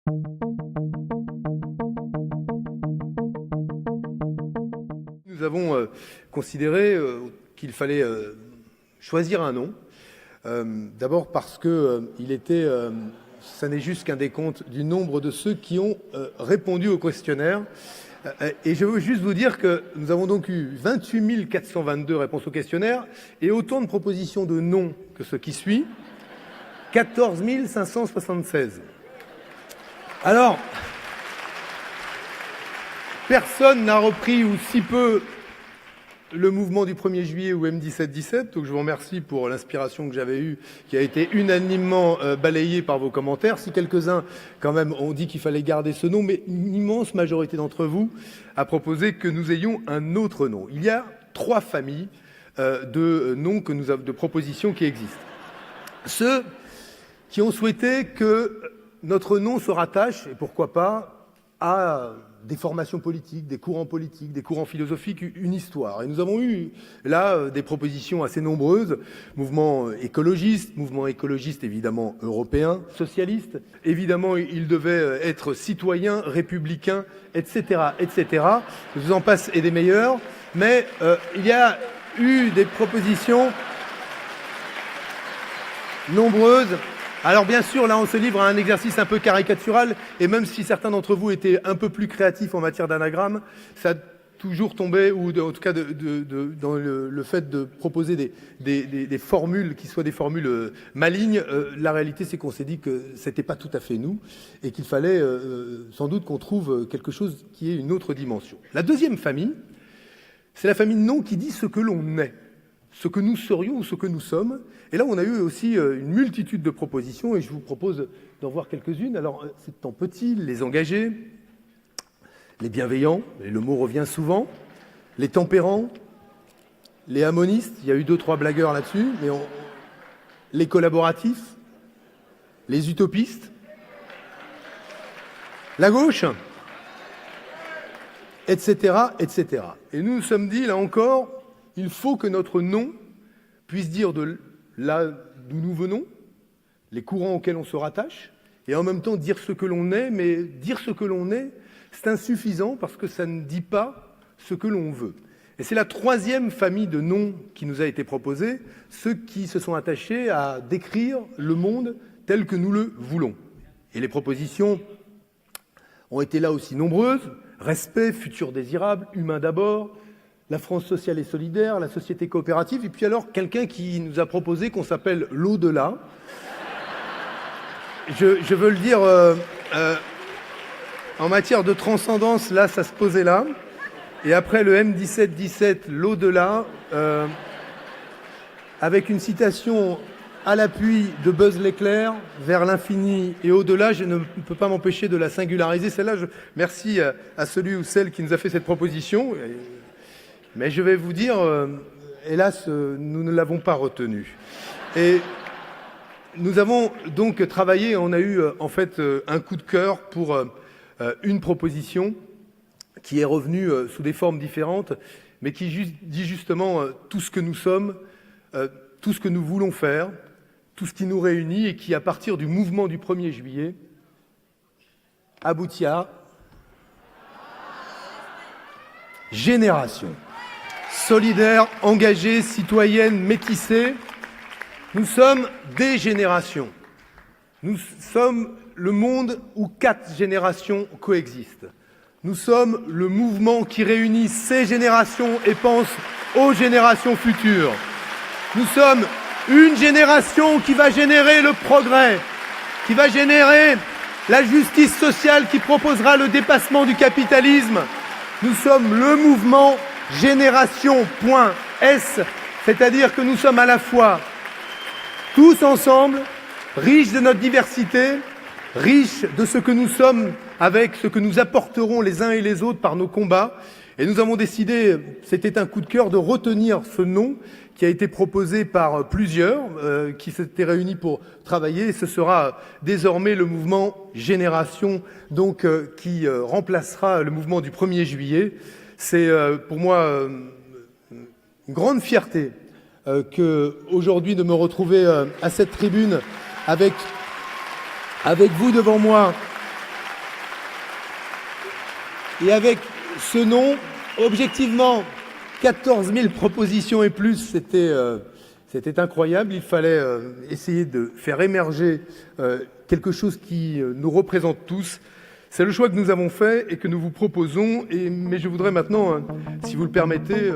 Nous avons considéré qu'il fallait choisir un nom. D'abord parce que ça n'est juste qu'un décompte du nombre de ceux qui ont répondu au questionnaire. Et je veux juste vous dire que nous avons donc eu 28 422 réponses au questionnaire et autant de propositions de noms que ce qui suit, 14 576. Alors, personne n'a repris, ou si peu, le mouvement du 1er juillet ou M17-17, donc je vous remercie pour l'inspiration que j'avais eue, qui a été unanimement balayée par vos commentaires. Si quelques-uns, quand même, ont dit qu'il fallait garder ce nom, mais une immense majorité d'entre vous a proposé que nous ayons un autre nom. Il y a 3 familles de noms de propositions qui existent. Ceux qui ont souhaité que notre nom se rattache, et pourquoi pas, à des formations politiques, des courants philosophiques, une histoire. Et nous avons eu là des propositions assez nombreuses, mouvement écologiste évidemment européen, socialiste, évidemment il devait être citoyen, républicain, etc., etc. Je vous en passe et des meilleurs, mais il y a eu des propositions nombreuses. Alors bien sûr, là on se livre à un exercice un peu caricatural, et même si certains d'entre vous étaient un peu plus créatifs en matière d'anagramme, ça a toujours tombé, ou en tout cas dans le fait de proposer des formules qui soient des formules malignes. La réalité c'est qu'on s'est dit que c'était pas tout à fait nous, et qu'il fallait sans doute qu'on trouve quelque chose qui ait une autre dimension. La deuxième famille, c'est la famille de noms qui dit ce que l'on est, ce que nous serions ou ce que nous sommes. Et là, on a eu aussi une multitude de propositions, et je vous propose d'en voir quelques-unes. Alors, c'est en petit: les engagés, les bienveillants, et le mot revient souvent, les tempérants, les harmonistes, il y a eu 2-3 blagueurs là-dessus, mais les collaboratifs, les utopistes, la gauche, etc., etc. Et nous nous sommes dit, là encore, il faut que notre nom puisse dire de là d'où nous venons, les courants auxquels on se rattache, et en même temps dire ce que l'on est. Mais dire ce que l'on est, c'est insuffisant parce que ça ne dit pas ce que l'on veut. Et c'est la 3e famille de noms qui nous a été proposée, ceux qui se sont attachés à décrire le monde tel que nous le voulons. Et les propositions ont été là aussi nombreuses: respect, futur désirable, humain d'abord, la France sociale et solidaire, la société coopérative, et puis alors quelqu'un qui nous a proposé qu'on s'appelle l'au-delà. Je veux le dire, en matière de transcendance, là, ça se posait là. Et après le M17-17, l'au-delà, avec une citation à l'appui de Buzz l'éclair, vers l'infini et au-delà, je ne peux pas m'empêcher de la singulariser. Celle-là, merci à celui ou celle qui nous a fait cette proposition. Mais je vais vous dire, hélas, nous ne l'avons pas retenu. Et nous avons donc travaillé, on a eu en fait un coup de cœur pour une proposition qui est revenue sous des formes différentes, mais qui dit justement tout ce que nous sommes, tout ce que nous voulons faire, tout ce qui nous réunit, et qui, à partir du mouvement du 1er juillet, aboutit à génération. Solidaire, engagée, citoyenne, métissée. Nous sommes des générations. Nous sommes le monde où 4 générations coexistent. Nous sommes le mouvement qui réunit ces générations et pense aux générations futures. Nous sommes une génération qui va générer le progrès, qui va générer la justice sociale, qui proposera le dépassement du capitalisme. Nous sommes le mouvement Génération.S, c'est-à-dire que nous sommes à la fois tous ensemble, riches de notre diversité, riches de ce que nous sommes avec ce que nous apporterons les uns et les autres par nos combats. Et nous avons décidé, c'était un coup de cœur, de retenir ce nom qui a été proposé par plusieurs, qui s'étaient réunis pour travailler. Et ce sera désormais le mouvement Génération, donc qui remplacera le mouvement du 1er juillet. C'est pour moi une grande fierté qu'aujourd'hui de me retrouver à cette tribune avec vous devant moi Et avec ce nom, objectivement, 14 000 propositions et plus, c'était incroyable. Il fallait essayer de faire émerger quelque chose qui nous représente tous. C'est le choix que nous avons fait et que nous vous proposons. Mais je voudrais maintenant, si vous le permettez...